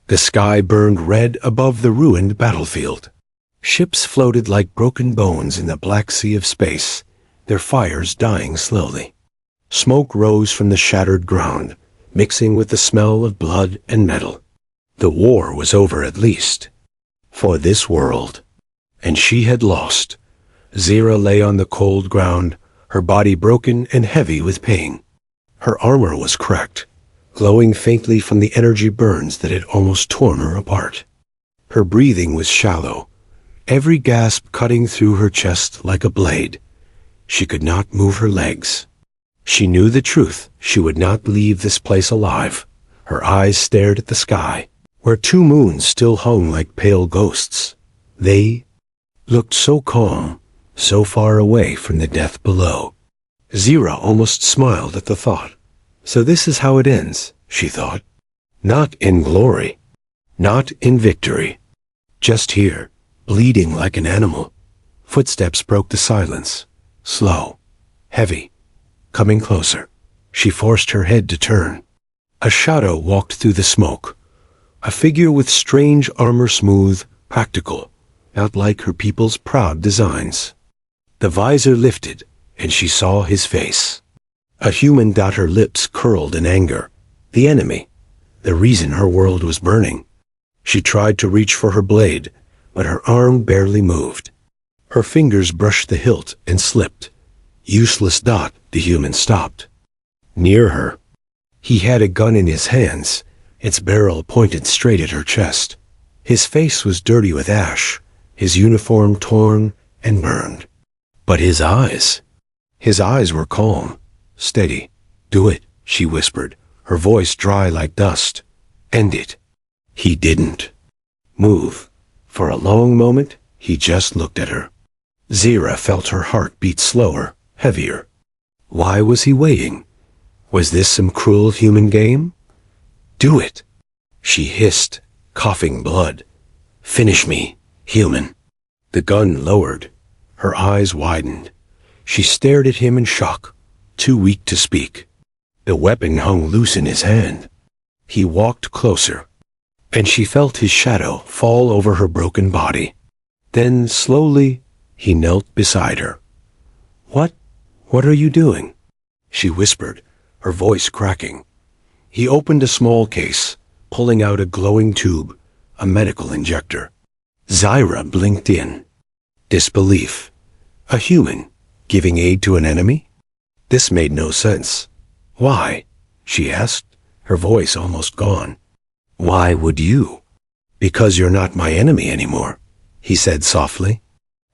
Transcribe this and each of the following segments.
The sky burned red above the ruined battlefield. Ships floated like broken bones in the black sea of space, their fires dying slowly. Smoke rose from the shattered ground, mixing with the smell of blood and metal. The war was over at least, for this world. And she had lost. Zira lay on the cold ground, her body broken and heavy with pain. Her armor was cracked, glowing faintly from the energy burns that had almost torn her apart. Her breathing was shallow, every gasp cutting through her chest like a blade. She could not move her legs. She knew the truth. She would not leave this place alive. Her eyes stared at the sky, where 2 moons still hung like pale ghosts. They looked so calm, so far away from the death below. Zira almost smiled at the thought. So this is how it ends, she thought. Not in glory, not in victory. Just here, bleeding like an animal. Footsteps broke the silence, slow, heavy, coming closer. She forced her head to turn. A shadow walked through the smoke, a figure with strange armor, smooth, practical, not like her people's proud designs. The visor lifted, and she saw his face. A human. Her lips curled in anger. The enemy, the reason her world was burning. She tried to reach for her blade, but her arm barely moved. Her fingers brushed the hilt and slipped. Useless. The human stopped. Near her, he had a gun in his hands, its barrel pointed straight at her chest. His face was dirty with ash, his uniform torn and burned. But his eyes were calm, steady. Do it, she whispered, her voice dry like dust. End it. He didn't move. For a long moment, he just looked at her. Zira felt her heart beat slower, heavier. Why was he waiting? Was this some cruel human game? Do it, she hissed, coughing blood. Finish me, human. The gun lowered. Her eyes widened. She stared at him in shock, too weak to speak. The weapon hung loose in his hand. He walked closer, and she felt his shadow fall over her broken body. Then, slowly, he knelt beside her. What are you doing? She whispered, her voice cracking. He opened a small case, pulling out a glowing tube, a medical injector. Zira blinked in disbelief. A human giving aid to an enemy? This made no sense. Why? She asked, her voice almost gone. Why would you? Because you're not my enemy anymore, he said softly.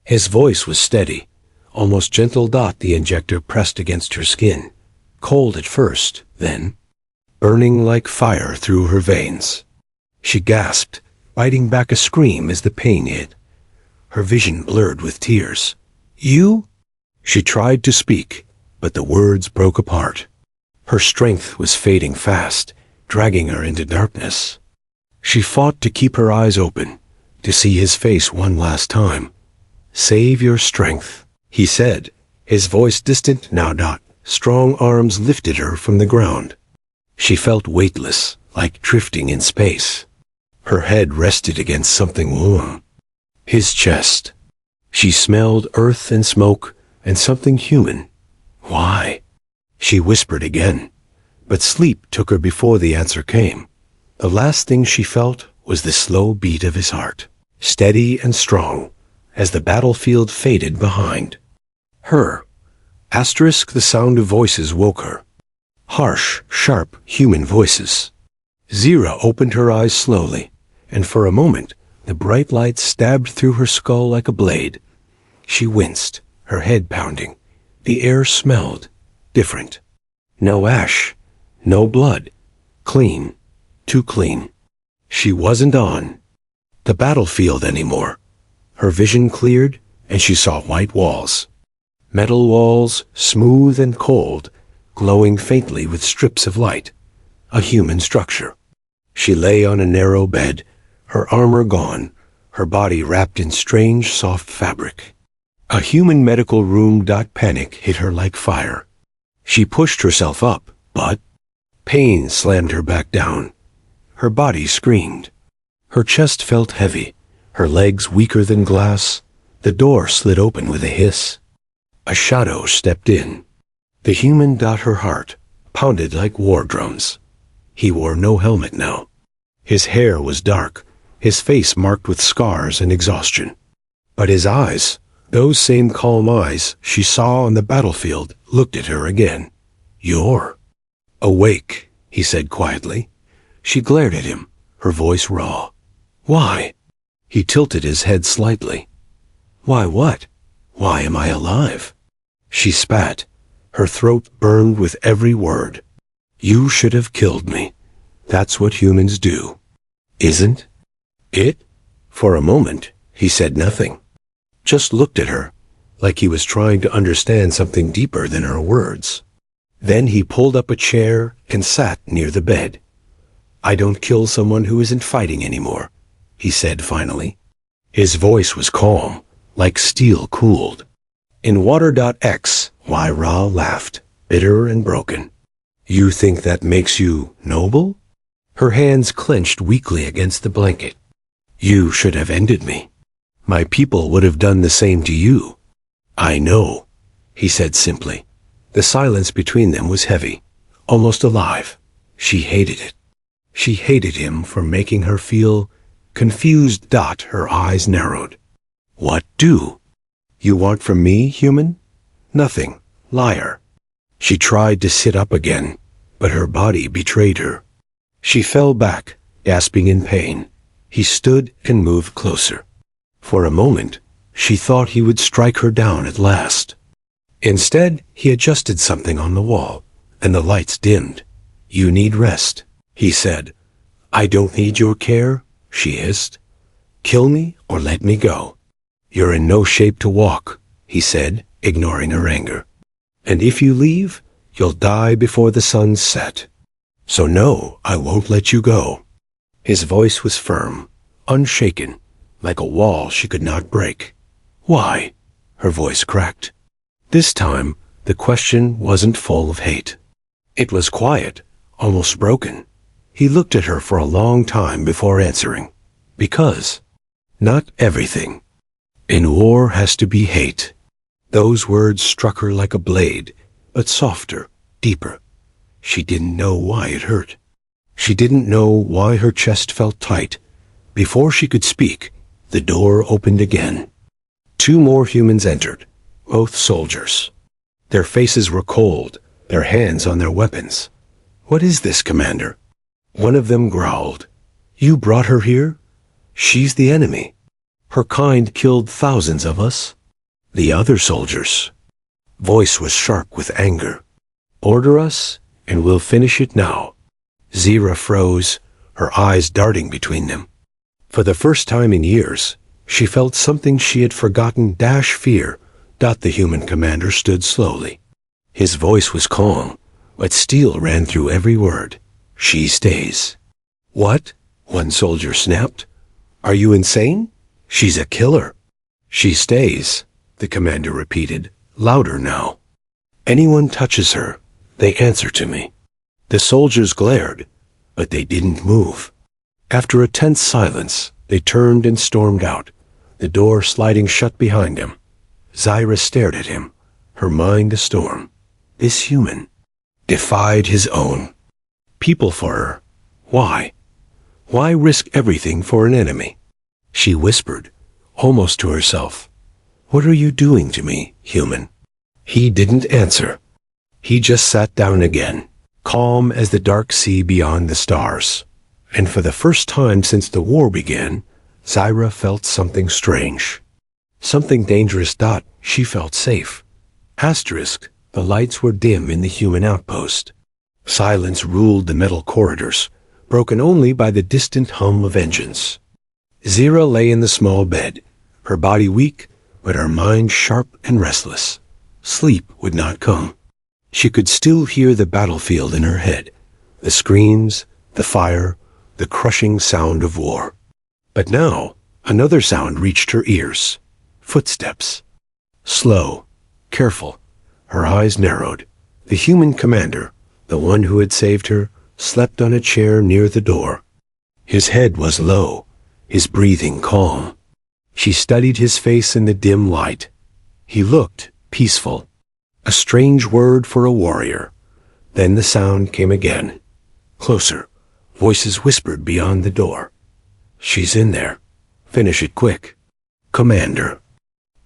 His voice was steady, almost gentle. The injector pressed against her skin, cold at first, then burning like fire through her veins. She gasped, biting back a scream as the pain hit. Her vision blurred with tears. You? She tried to speak, but the words broke apart. Her strength was fading fast, dragging her into darkness. She fought to keep her eyes open, to see his face one last time. Save your strength, he said, his voice distant now. Strong arms lifted her from the ground. She felt weightless, like drifting in space. Her head rested against something warm. His chest. She smelled earth and smoke and something human. Why? She whispered again, but sleep took her before the answer came. The last thing she felt was the slow beat of his heart, steady and strong, as the battlefield faded behind. Her. The sound of voices woke her. Harsh, sharp, human voices. Zira opened her eyes slowly, and for a moment, the bright light stabbed through her skull like a blade. She winced, her head pounding. The air smelled different. No ash, no blood. Clean, too clean. She wasn't on the battlefield anymore. Her vision cleared, and she saw white walls. Metal walls, smooth and cold, glowing faintly with strips of light. A human structure. She lay on a narrow bed, her armor gone, her body wrapped in strange, soft fabric. A human medical room. Panic hit her like fire. She pushed herself up, but pain slammed her back down. Her body screamed. Her chest felt heavy, her legs weaker than glass. The door slid open with a hiss. A shadow stepped in. The human her heart, pounded like war drums. He wore no helmet now. His hair was dark, his face marked with scars and exhaustion. But his eyes, those same calm eyes she saw on the battlefield, looked at her again. "You're awake," he said quietly. She glared at him, her voice raw. "Why?" He tilted his head slightly. "Why what? Why am I alive?" She spat. Her throat burned with every word. "You should have killed me. That's what humans do. Isn't it?" For a moment, he said nothing. Just looked at her, like he was trying to understand something deeper than her words. Then he pulled up a chair and sat near the bed. "I don't kill someone who isn't fighting anymore," he said finally. His voice was calm, like steel cooled. In Water.X, Ra laughed, bitter and broken. "You think that makes you noble?" Her hands clenched weakly against the blanket. "You should have ended me. My people would have done the same to you." "I know," he said simply. The silence between them was heavy, almost alive. She hated it. She hated him for making her feel confused. Her eyes narrowed. "What do you want from me, human?" "Nothing, liar." She tried to sit up again, but her body betrayed her. She fell back, gasping in pain. He stood and moved closer. For a moment, she thought he would strike her down at last. Instead, he adjusted something on the wall, and the lights dimmed. "You need rest," he said. "I don't need your care," she hissed. "Kill me or let me go." "You're in no shape to walk," he said, ignoring her anger. "And if you leave, you'll die before the sun set. So no, I won't let you go." His voice was firm, unshaken, like a wall she could not break. "Why?" Her voice cracked. This time, the question wasn't full of hate. It was quiet, almost broken. He looked at her for a long time before answering. "Because not everything in war has to be hate." Those words struck her like a blade, but softer, deeper. She didn't know why it hurt. She didn't know why her chest felt tight. Before she could speak, the door opened again. 2 more humans entered, both soldiers. Their faces were cold, their hands on their weapons. "What is this, Commander?" One of them growled. "You brought her here? She's the enemy. Her kind killed thousands of us." The other soldiers' voice was sharp with anger. "Order us, and we'll finish it now." Zira froze, her eyes darting between them. For the first time in years, she felt something she had forgotten. Fear. The human commander stood slowly. His voice was calm, but steel ran through every word. "She stays." "What?" one soldier snapped. "Are you insane? She's a killer." "She stays," the commander repeated, louder now. "Anyone touches her, they answer to me." The soldiers glared, but they didn't move. After a tense silence, they turned and stormed out, the door sliding shut behind them. Zira stared at him, her mind a storm. This human defied his own people for her. Why? Why risk everything for an enemy? She whispered, almost to herself, "What are you doing to me, human?" He didn't answer. He just sat down again, calm as the dark sea beyond the stars. And for the first time since the war began, Zira felt something strange. Something dangerous. She felt safe. Asterisk, the lights were dim in the human outpost. Silence ruled the metal corridors, broken only by the distant hum of engines. Zira lay in the small bed, her body weak, but her mind sharp and restless. Sleep would not come. She could still hear the battlefield in her head, the screams, the fire, the crushing sound of war. But now, another sound reached her ears. Footsteps. Slow, careful. Her eyes narrowed. The human commander, the one who had saved her, slept on a chair near the door. His head was low, his breathing calm. She studied his face in the dim light. He looked peaceful, a strange word for a warrior. Then the sound came again. Closer. Voices whispered beyond the door. "She's in there. Finish it quick." "Commander."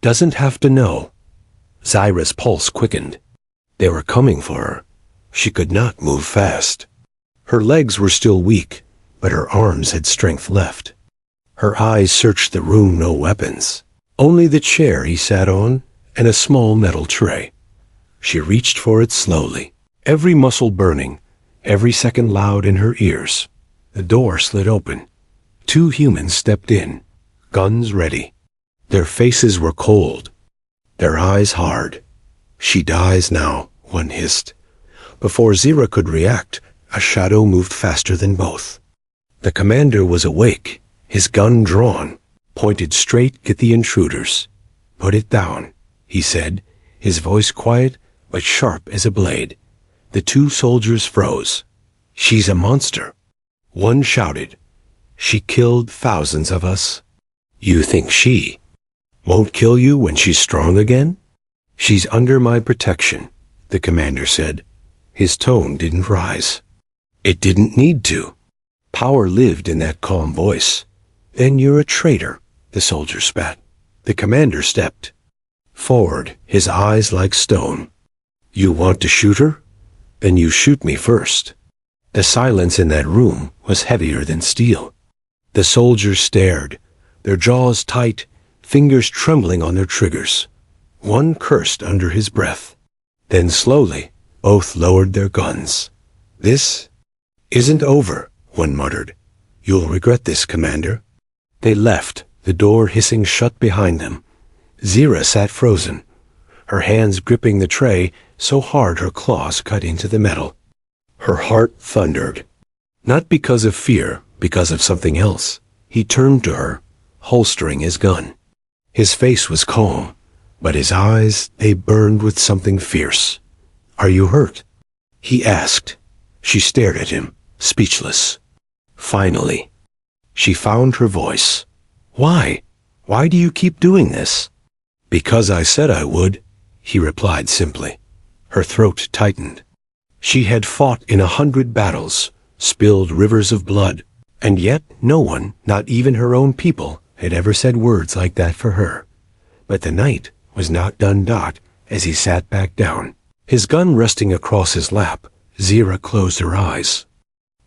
"Doesn't have to know." Zyra's pulse quickened. They were coming for her. She could not move fast. Her legs were still weak, but her arms had strength left. Her eyes searched the room, no weapons. Only the chair he sat on and a small metal tray. She reached for it slowly, every muscle burning, every second loud in her ears. The door slid open. 2 humans stepped in, guns ready. Their faces were cold, their eyes hard. "She dies now," one hissed. Before Zyra could react, a shadow moved faster than both. The commander was awake, his gun drawn, pointed straight at the intruders. "Put it down," he said, his voice quiet but sharp as a blade. The 2 soldiers froze. "She's a monster." One shouted, "She killed thousands of us." "You think she won't kill you when she's strong again?" "She's under my protection," the commander said. His tone didn't rise. It didn't need to. Power lived in that calm voice. "Then you're a traitor," the soldier spat. The commander stepped forward, his eyes like stone. "You want to shoot her? Then you shoot me first." The silence in that room was heavier than steel. The soldiers stared, their jaws tight, fingers trembling on their triggers. One cursed under his breath. Then slowly, both lowered their guns. "This isn't over," one muttered. "You'll regret this, Commander." They left, the door hissing shut behind them. Zyra sat frozen, her hands gripping the tray so hard her claws cut into the metal. Her heart thundered. Not because of fear, because of something else. He turned to her, holstering his gun. His face was calm, but his eyes, they burned with something fierce. "Are you hurt?" he asked. She stared at him, speechless. Finally, she found her voice. "Why? Why do you keep doing this?" "Because I said I would," he replied simply. Her throat tightened. She had fought in 100 battles, spilled rivers of blood, and yet no one, not even her own people, had ever said words like that for her. But the night was not done. As he sat back down, his gun resting across his lap, Zyra closed her eyes.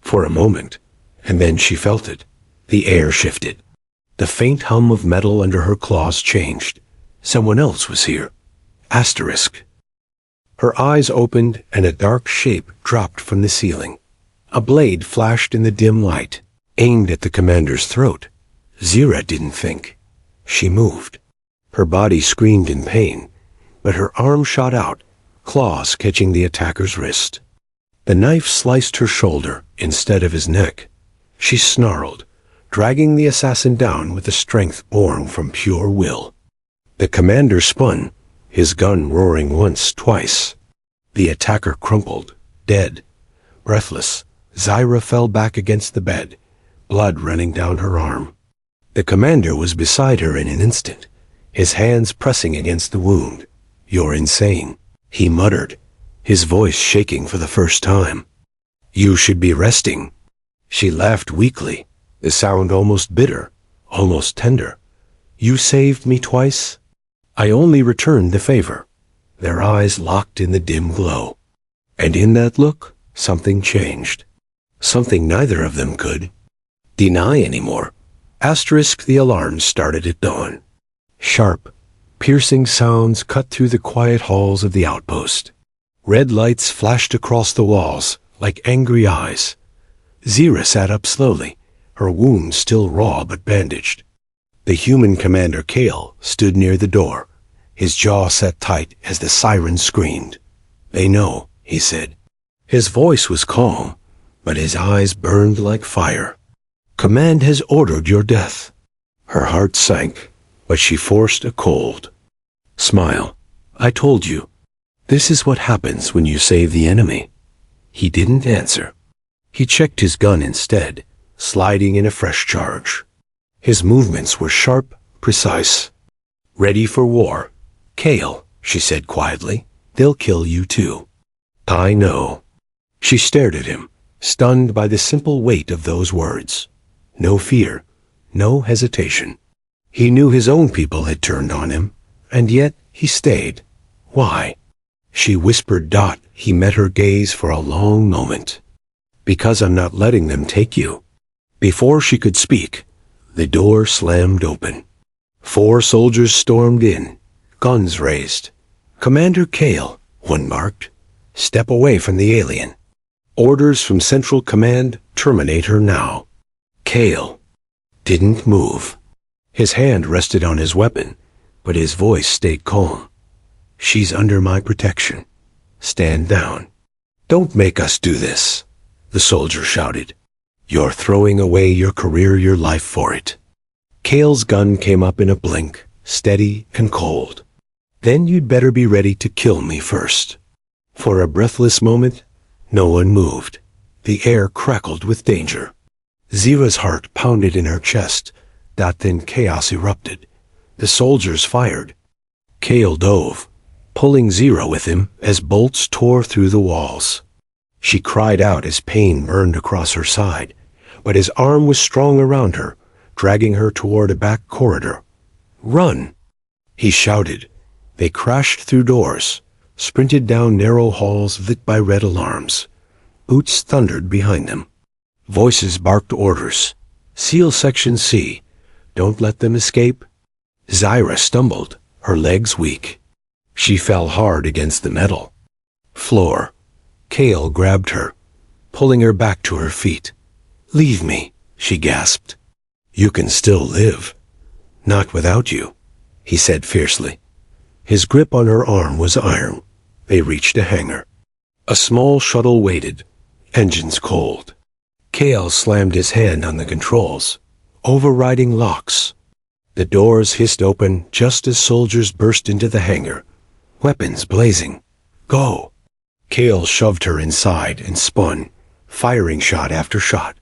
For a moment, and then she felt it. The air shifted. The faint hum of metal under her claws changed. Someone else was here. Asterisk. Her eyes opened and a dark shape dropped from the ceiling. A blade flashed in the dim light, aimed at the commander's throat. Zyra didn't think. She moved. Her body screamed in pain, but her arm shot out, claws catching the attacker's wrist. The knife sliced her shoulder instead of his neck. She snarled, dragging the assassin down with a strength born from pure will. The commander spun, his gun roaring once, twice. The attacker crumpled, dead. Breathless, Zyra fell back against the bed, blood running down her arm. The commander was beside her in an instant, his hands pressing against the wound. "You're insane," he muttered, his voice shaking for the first time. "You should be resting." She laughed weakly, the sound almost bitter, almost tender. "You saved me twice. I only returned the favor." Their eyes locked in the dim glow. And in that look, something changed. Something neither of them could deny anymore. Asterisk, the alarm started at dawn. Sharp, piercing sounds cut through the quiet halls of the outpost. Red lights flashed across the walls like angry eyes. Zyra sat up slowly, her wound still raw but bandaged. The human commander, Kale, stood near the door, his jaw set tight as the siren screamed. "They know," he said. His voice was calm, but his eyes burned like fire. "Command has ordered your death." Her heart sank, but she forced a cold smile. "I told you. This is what happens when you save the enemy." He didn't answer. He checked his gun instead, sliding in a fresh charge. His movements were sharp, precise. "Ready for war, Kale," she said quietly. "They'll kill you too." "I know." She stared at him, stunned by the simple weight of those words. No fear, no hesitation. He knew his own people had turned on him, and yet he stayed. Why? She whispered. He met her gaze for a long moment. "Because I'm not letting them take you." Before she could speak, the door slammed open. 4 soldiers stormed in, guns raised. "Commander Kale," one barked. "Step away from the alien. Orders from Central Command, terminate her now." Kale didn't move. His hand rested on his weapon, but his voice stayed calm. "She's under my protection. Stand down." "Don't make us do this," the soldier shouted. "You're throwing away your career, your life for it." Kale's gun came up in a blink, steady and cold. "Then you'd better be ready to kill me first." For a breathless moment, no one moved. The air crackled with danger. Zira's heart pounded in her chest. Then chaos erupted. The soldiers fired. Kale dove, pulling Zira with him as bolts tore through the walls. She cried out as pain burned across her side, but his arm was strong around her, dragging her toward a back corridor. "Run!" he shouted. They crashed through doors, sprinted down narrow halls lit by red alarms. Boots thundered behind them. Voices barked orders. "Seal Section C. Don't let them escape." Zira stumbled, her legs weak. She fell hard against the metal floor. Kale grabbed her, pulling her back to her feet. "Leave me," she gasped. "You can still live." "Not without you," he said fiercely. His grip on her arm was iron. They reached a hangar. A small shuttle waited, engines cold. Kale slammed his hand on the controls, overriding locks. The doors hissed open just as soldiers burst into the hangar, weapons blazing. "Go!" Kale shoved her inside and spun, firing shot after shot.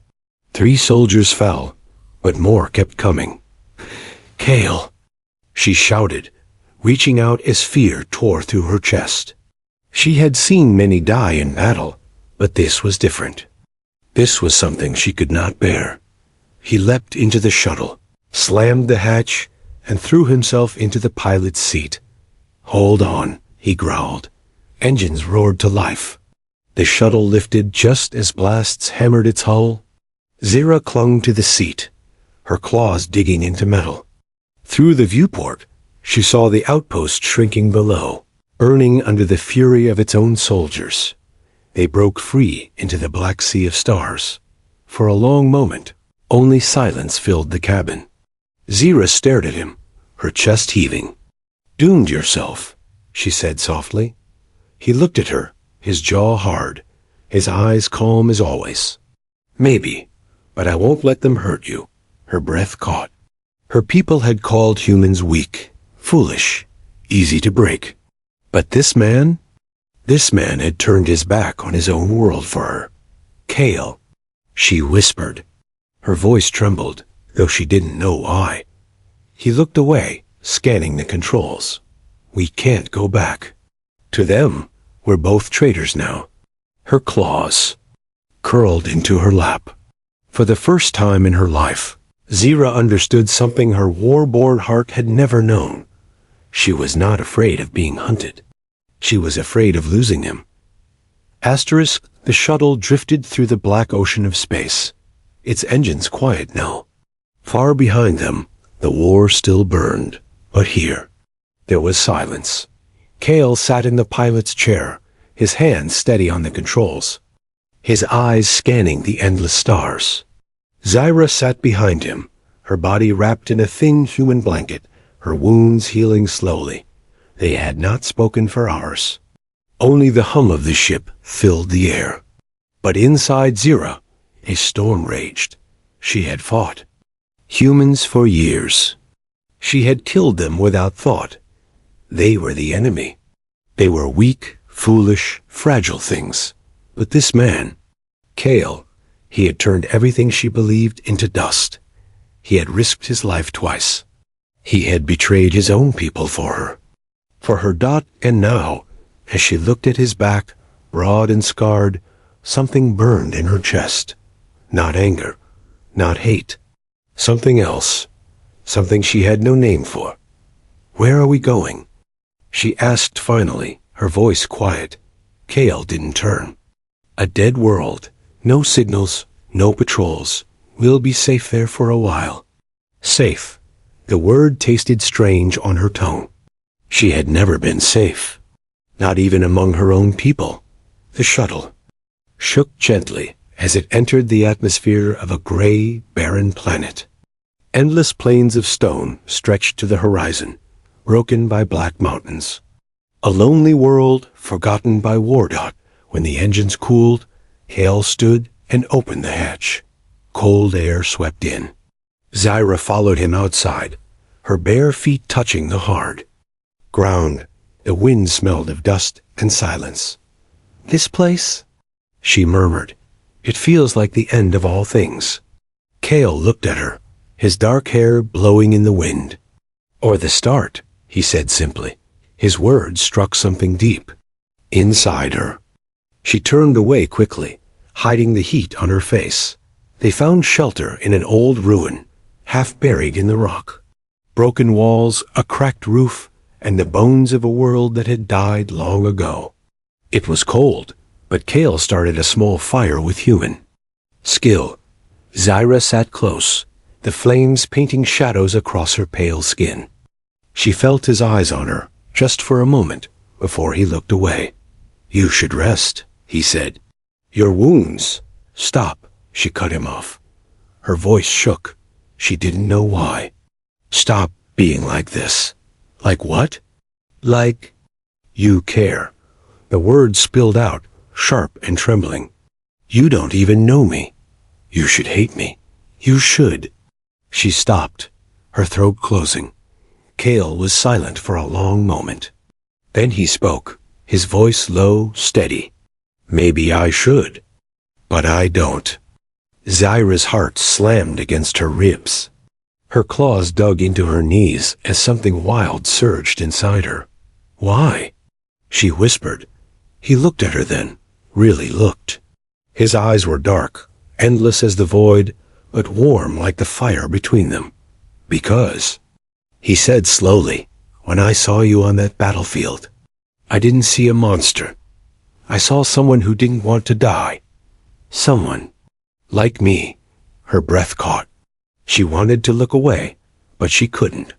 3 soldiers fell, but more kept coming. "Kale!" she shouted, reaching out as fear tore through her chest. She had seen many die in battle, but this was different. This was something she could not bear. He leapt into the shuttle, slammed the hatch, and threw himself into the pilot's seat. "Hold on," he growled. Engines roared to life. The shuttle lifted just as blasts hammered its hull. Zira clung to the seat, her claws digging into metal. Through the viewport, she saw the outpost shrinking below, burning under the fury of its own soldiers. They broke free into the black sea of stars. For a long moment, only silence filled the cabin. Zira stared at him, her chest heaving. "Doomed yourself," she said softly. He looked at her, his jaw hard, his eyes calm as always. "Maybe, but I won't let them hurt you." Her breath caught. Her people had called humans weak, foolish, easy to break. But this man had turned his back on his own world for her. "Kale," she whispered. Her voice trembled, though she didn't know why. He looked away, scanning the controls. "We can't go back. To them, we're both traitors now." Her claws curled into her lap. For the first time in her life, Zira understood something her war-born heart had never known. She was not afraid of being hunted. She was afraid of losing him. The shuttle drifted through the black ocean of space, its engines quiet now. Far behind them, the war still burned, but here, there was silence. Kale sat in the pilot's chair, his hands steady on the controls, his eyes scanning the endless stars. Zira sat behind him, her body wrapped in a thin human blanket, her wounds healing slowly. They had not spoken for hours. Only the hum of the ship filled the air. But inside Zira, a storm raged. She had fought humans for years. She had killed them without thought. They were the enemy. They were weak, foolish, fragile things. But this man, Kale, he had turned everything she believed into dust. He had risked his life twice. He had betrayed his own people for her Dot, and now, as she looked at his back, broad and scarred, something burned in her chest. Not anger, not hate. Something else. Something she had no name for. "Where are we going?" she asked finally, her voice quiet. Kale didn't turn. "A dead world. No signals, no patrols. We'll be safe there for a while." Safe. The word tasted strange on her tongue. She had never been safe. Not even among her own people. The shuttle shook gently as it entered the atmosphere of a gray, barren planet. Endless plains of stone stretched to the horizon, broken by black mountains. A lonely world forgotten by Wardot. When the engines cooled, Hale stood and opened the hatch. Cold air swept in. Zyra followed him outside, her bare feet touching the hard ground. The wind smelled of dust and silence. "This place?" she murmured. "It feels like the end of all things." Kale looked at her, his dark hair blowing in the wind. "Or the start," he said simply. His words struck something deep inside her. She turned away quickly, hiding the heat on her face. They found shelter in an old ruin, half buried in the rock. Broken walls, a cracked roof, and the bones of a world that had died long ago. It was cold, but Kale started a small fire with human skill. Zyra sat close, the flames painting shadows across her pale skin. She felt his eyes on her, just for a moment, before he looked away. "You should rest," he said. "Your wounds." "Stop," she cut him off. Her voice shook. She didn't know why. "Stop being like this." "Like what?" "Like you care." The words spilled out, sharp and trembling. "You don't even know me. You should hate me. You should." She stopped, her throat closing. Kale was silent for a long moment. Then he spoke, his voice low, steady. "Maybe I should, but I don't." Zyra's heart slammed against her ribs. Her claws dug into her knees as something wild surged inside her. "Why?" she whispered. He looked at her then, really looked. His eyes were dark, endless as the void, but warm like the fire between them. "Because," he said slowly, "when I saw you on that battlefield, I didn't see a monster. I saw someone who didn't want to die. Someone like me." Her breath caught. She wanted to look away, but she couldn't.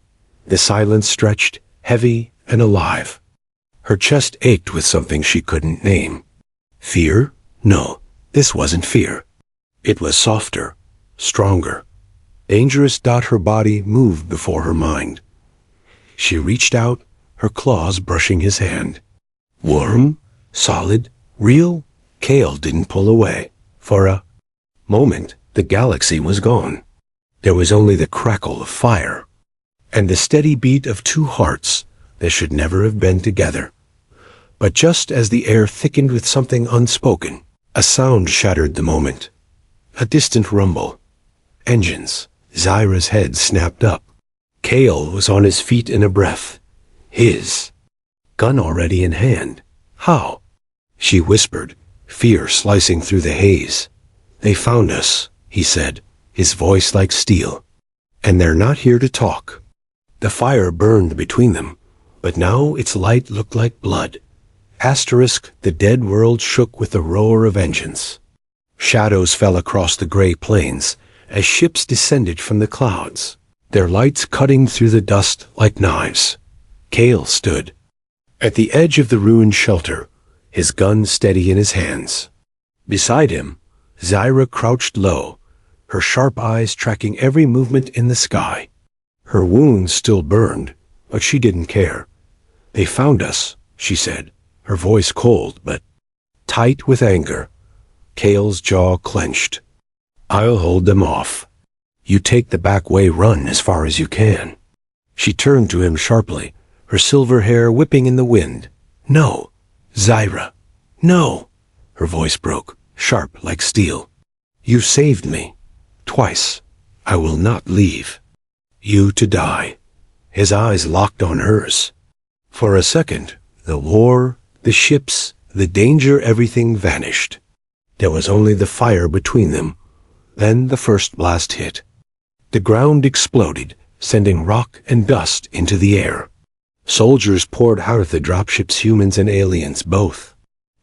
The silence stretched, heavy and alive. Her chest ached with something she couldn't name. Fear? No, this wasn't fear. It was softer, stronger. Dangerous. Her body moved before her mind. She reached out, her claws brushing his hand. Warm, solid, real. Kale didn't pull away. For a moment, the galaxy was gone. There was only the crackle of fire, and the steady beat of two hearts that should never have been together. But just as the air thickened with something unspoken, a sound shattered the moment. A distant rumble. Engines. Zyra's head snapped up. Kale was on his feet in a breath. His gun already in hand. "How?" she whispered, fear slicing through the haze. "They found us," he said, his voice like steel. "And they're not here to talk." The fire burned between them, but now its light looked like blood. The dead world shook with the roar of engines. Shadows fell across the gray plains as ships descended from the clouds, their lights cutting through the dust like knives. Kale stood at the edge of the ruined shelter, his gun steady in his hands. Beside him, Zyra crouched low, her sharp eyes tracking every movement in the sky. Her wounds still burned, but she didn't care. "They found us," she said, her voice cold but tight with anger. Kale's jaw clenched. "I'll hold them off. You take the back way, run as far as you can." She turned to him sharply, her silver hair whipping in the wind. "No, Zyra, no." Her voice broke, sharp like steel. "You saved me. Twice. I will not leave. You to die. His eyes locked on hers. For a second, the war, the ships, the danger, everything vanished. There was only the fire between them. Then the first blast hit. The ground exploded, sending rock and dust into the air. Soldiers poured out of the dropships, humans and aliens both,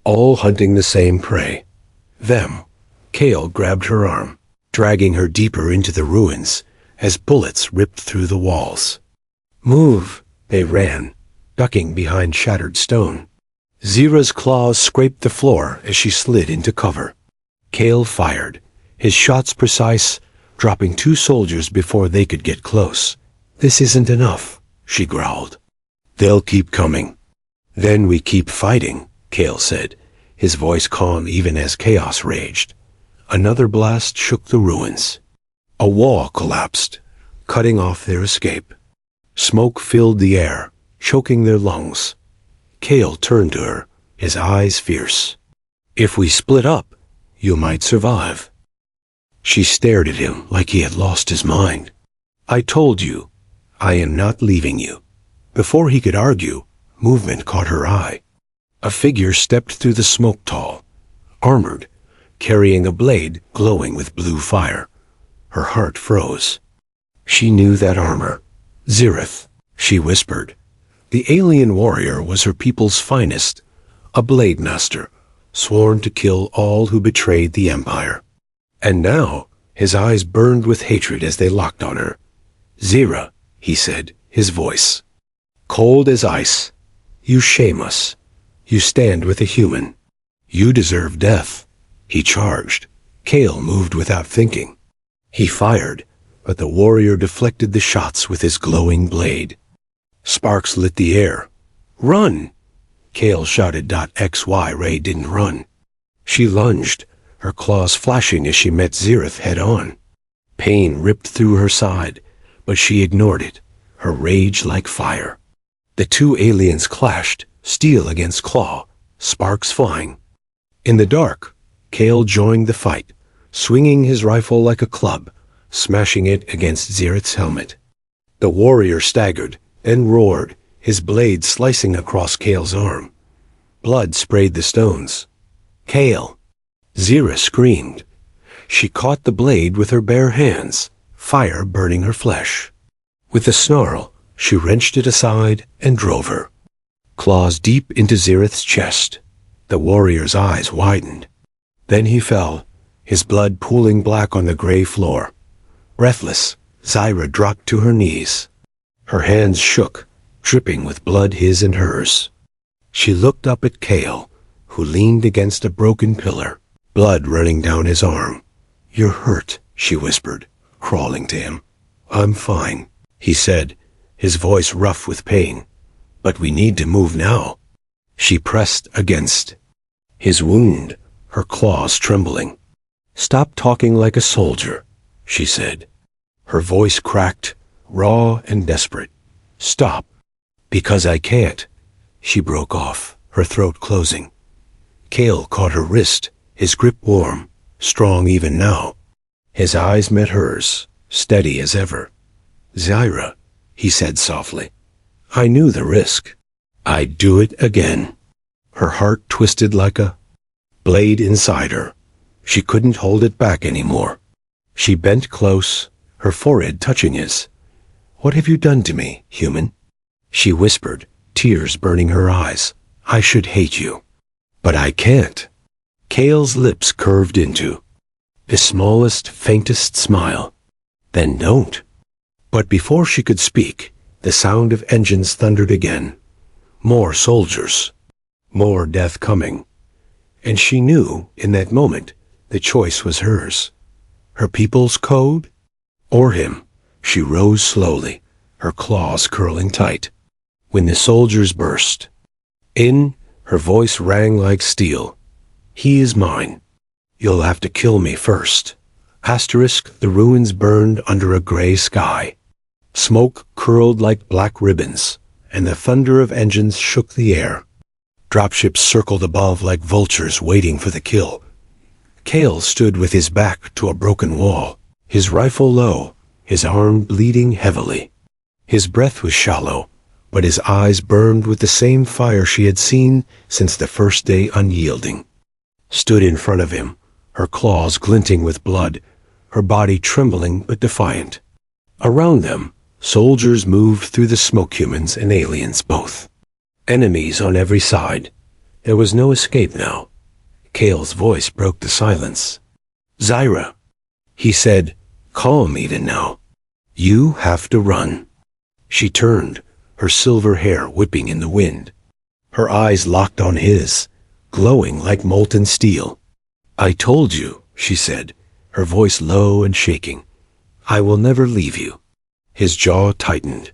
all hunting the same prey. Them. Kale grabbed her arm, dragging her deeper into the ruins as bullets ripped through the walls. Move! They ran, ducking behind shattered stone. Zira's claws scraped the floor as she slid into cover. Kale fired, his shots precise, dropping 2 soldiers before they could get close. This isn't enough, she growled. They'll keep coming. Then we keep fighting, Kale said, his voice calm even as chaos raged. Another blast shook the ruins. A wall collapsed, cutting off their escape. Smoke filled the air, choking their lungs. Kale turned to her, his eyes fierce. If we split up, you might survive. She stared at him like he had lost his mind. I told you, I am not leaving you. Before he could argue, movement caught her eye. A figure stepped through the smoke tall, armored, carrying a blade glowing with blue fire. Her heart froze. She knew that armor. Zirith, she whispered. The alien warrior was her people's finest, a blade master, sworn to kill all who betrayed the Empire. And now, his eyes burned with hatred as they locked on her. Zira, he said, his voice cold as ice. You shame us. You stand with a human. You deserve death. He charged. Kale moved without thinking. He fired, but the warrior deflected the shots with his glowing blade. Sparks lit the air. Run! Kale shouted. XY Ray didn't run. She lunged, her claws flashing as she met Zirith head-on. Pain ripped through her side, but she ignored it, her rage like fire. The 2 aliens clashed, steel against claw, sparks flying. In the dark, Kale joined the fight, swinging his rifle like a club, smashing it against Zirith's helmet. The warrior staggered, then roared, his blade slicing across Kale's arm. Blood sprayed the stones. Kale! Zira screamed. She caught the blade with her bare hands, fire burning her flesh. With a snarl, she wrenched it aside and drove her. Claws deep into Zirith's chest. The warrior's eyes widened. Then he fell, his blood pooling black on the gray floor. Breathless, Zira dropped to her knees. Her hands shook, dripping with blood, his and hers. She looked up at Kale, who leaned against a broken pillar, blood running down his arm. You're hurt, she whispered, crawling to him. I'm fine, he said, his voice rough with pain. But we need to move now. She pressed against his wound, her claws trembling. Stop talking like a soldier, she said. Her voice cracked, raw and desperate. Stop. Because I can't. She broke off, her throat closing. Kale caught her wrist, his grip warm, strong even now. His eyes met hers, steady as ever. Zira, he said softly. I knew the risk. I'd do it again. Her heart twisted like a blade inside her. She couldn't hold it back anymore. She bent close, her forehead touching his. What have you done to me, human? She whispered, tears burning her eyes. I should hate you. But I can't. Kale's lips curved into the smallest, faintest smile. Then don't. But before she could speak, the sound of engines thundered again. More soldiers. More death coming. And she knew, in that moment, the choice was hers. Her people's code? Or him. She rose slowly, her claws curling tight. When the soldiers burst in, her voice rang like steel. He is mine. You'll have to kill me first. Asterisk, the ruins burned under a gray sky. Smoke curled like black ribbons, and the thunder of engines shook the air. Dropships circled above like vultures waiting for the kill. Kale stood with his back to a broken wall, his rifle low, his arm bleeding heavily. His breath was shallow, but his eyes burned with the same fire she had seen since the first day unyielding. Stood in front of him, her claws glinting with blood, her body trembling but defiant. Around them, soldiers moved through the smoke, humans and aliens both. Enemies on every side. There was no escape now. Kale's voice broke the silence. "Zyra," he said, calm even now. "You have to run." She turned, her silver hair whipping in the wind. Her eyes locked on his, glowing like molten steel. "I told you," she said, her voice low and shaking. "I will never leave you." His jaw tightened.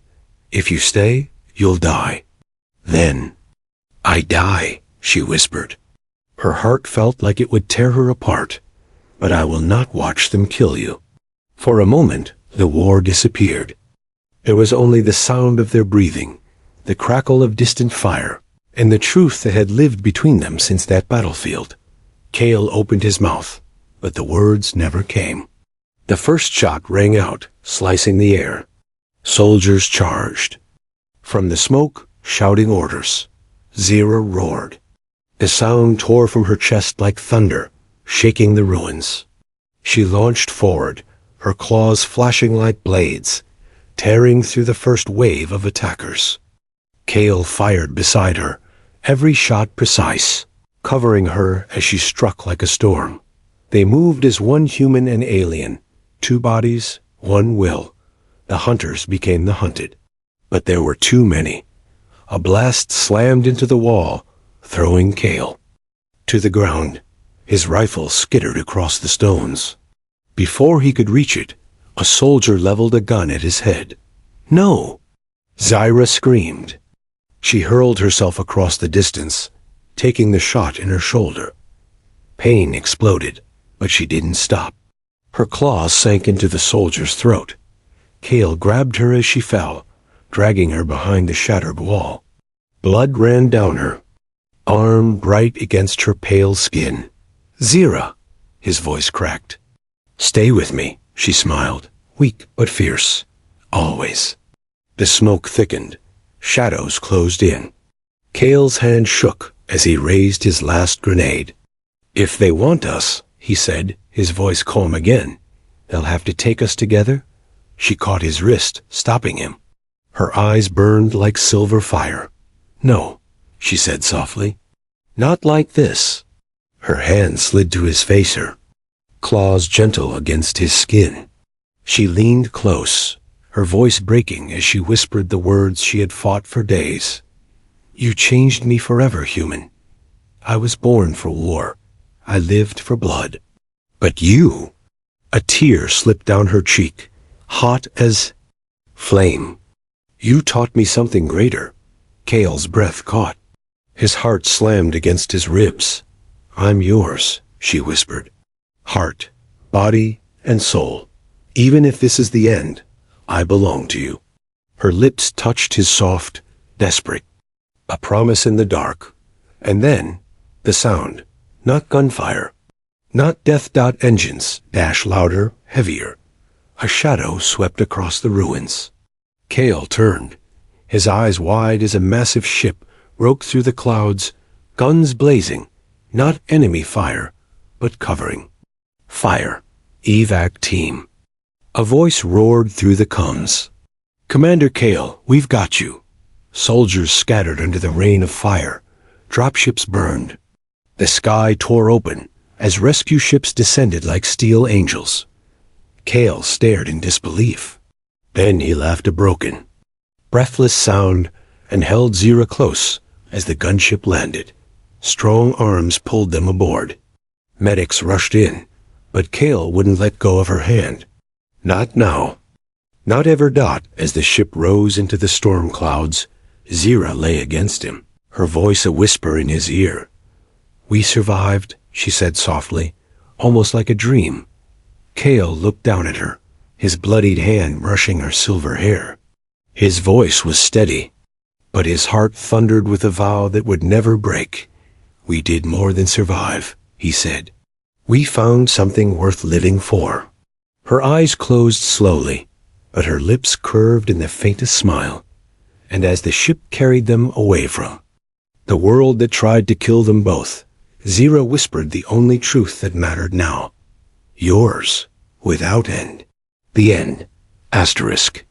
"If you stay, you'll die." Then, "I die," she whispered. Her heart felt like it would tear her apart. "But I will not watch them kill you." For a moment, the war disappeared. There was only the sound of their breathing, the crackle of distant fire, and the truth that had lived between them since that battlefield. Kale opened his mouth, but the words never came. The first shot rang out, slicing the air. Soldiers charged. From the smoke, shouting orders. Zyra roared. The sound tore from her chest like thunder, shaking the ruins. She launched forward, her claws flashing like blades, tearing through the first wave of attackers. Kale fired beside her, every shot precise, covering her as she struck like a storm. They moved as one human and alien, two bodies, one will. The hunters became the hunted. But there were too many. A blast slammed into the wall, throwing Kale to the ground. His rifle skittered across the stones. Before he could reach it, a soldier leveled a gun at his head. "No!" Zyra screamed. She hurled herself across the distance, taking the shot in her shoulder. Pain exploded, but she didn't stop. Her claws sank into the soldier's throat. Kale grabbed her as she fell, dragging her behind the shattered wall. Blood ran down her, arm bright against her pale skin. "Zyra," his voice cracked. "Stay with me," she smiled, weak but fierce. "Always." The smoke thickened. Shadows closed in. Kale's hand shook as he raised his last grenade. "If they want us," he said, his voice calm again, "they'll have to take us together." She caught his wrist, stopping him. Her eyes burned like silver fire. "No," she said softly. "Not like this." Her hand slid to his facer, claws gentle against his skin. She leaned close, her voice breaking as she whispered the words she had fought for days. "You changed me forever, human. I was born for war. I lived for blood. But you—" A tear slipped down her cheek, hot as flame. "You taught me something greater." Kale's breath caught. His heart slammed against his ribs. "I'm yours," she whispered. "Heart, body, and soul. Even if this is the end, I belong to you." Her lips touched his soft, desperate. A promise in the dark. And then, the sound. Not gunfire. Not death-dot engines, dash louder, heavier. A shadow swept across the ruins. Kale turned, his eyes wide as a massive ship broke through the clouds, guns blazing, not enemy fire, but covering. "Fire. Evac team." A voice roared through the comms. "Commander Kale, we've got you." Soldiers scattered under the rain of fire. Dropships burned. The sky tore open as rescue ships descended like steel angels. Kale stared in disbelief. Then he laughed a broken, breathless sound and held Zyra close as the gunship landed. Strong arms pulled them aboard. Medics rushed in, but Kale wouldn't let go of her hand. Not now. Not ever. As the ship rose into the storm clouds, Zyra lay against him, her voice a whisper in his ear. "We survived," she said softly, almost like a dream. Kale looked down at her, his bloodied hand brushing her silver hair. His voice was steady, but his heart thundered with a vow that would never break. "We did more than survive," he said. "We found something worth living for." Her eyes closed slowly, but her lips curved in the faintest smile. And as the ship carried them away from the world that tried to kill them both, Zira whispered the only truth that mattered now. Yours, without end. The end. Asterisk.